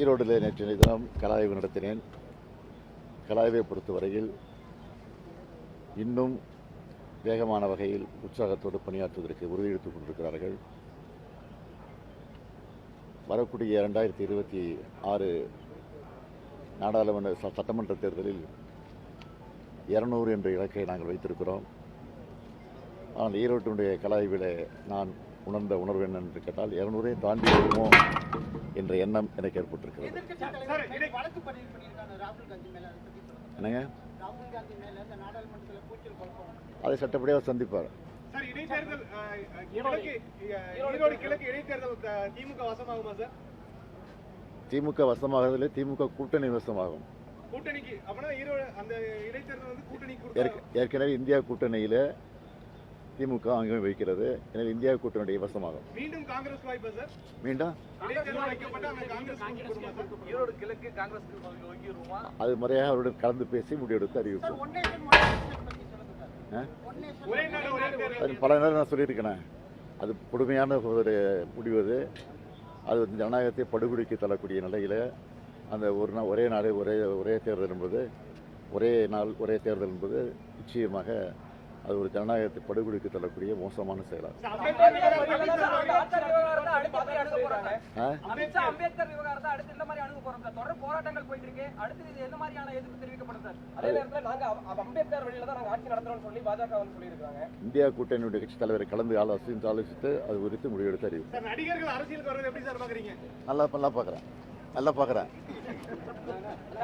ஈரோடில் நேற்று தினம் கலாய்வு நடத்தினேன். கலாய்வை பொறுத்தவரையில் இன்னும் வேகமான வகையில் உற்சாகத்தோடு பணியாற்றுவதற்கு உறுதியெடுத்துக் கொண்டிருக்கிறார்கள். வரக்கூடிய 2026 நாடாளுமன்ற சட்டமன்ற தேர்தலில் 200 என்ற இலக்கை நாங்கள் வைத்திருக்கிறோம். ஆனால் ஈரோட்டினுடைய கலாய்வில் நான் உணர்ந்த உணர்வு என்ன என்று கேட்டால் 200 தாண்டி வருமோ என்ற எண்ணம் எனக்கு ஏற்பட்டிருக்கிறது. என்னங்க, அதை சட்டப்படியாக சந்திப்பார். திமுக வசமாகவில்லை, திமுக கூட்டணி வசமாகும். ஏற்கனவே இந்தியா கூட்டணியில திமுக அங்கே வைக்கிறது. எனவே இந்தியா கூட்டணியுடைய வசமாகும். மீண்டும் காங்கிரஸ் வாய்ப்பு சார்? மீண்டும் அது முறையாக அவருடன் கலந்து பேசி முடிவெடுத்து அறிவிப்போம். பல நேரம் நான் சொல்லியிருக்கேன், அது கொடுமையான ஒரு முடிவு. அது ஜனநாயகத்தை படுகொலைக்கு தள்ளக்கூடிய நிலையில் அந்த ஒரே நாடு ஒரே தேர்தல் என்பது ஒரே நாள் ஒரே தேர்தல் என்பது நிச்சயமாக அது ஒரு ஜனநாயகத்தை படுகொலைக்கு தள்ளக்கூடிய மோசமான செயலாகும். இந்தியா கூட்டணியுடைய கட்சி தலைவரை கலந்து ஆலோசித்து அது குறித்து முடிவெடுத்து அறிவிக்கும். நல்லா பாக்குறேன்.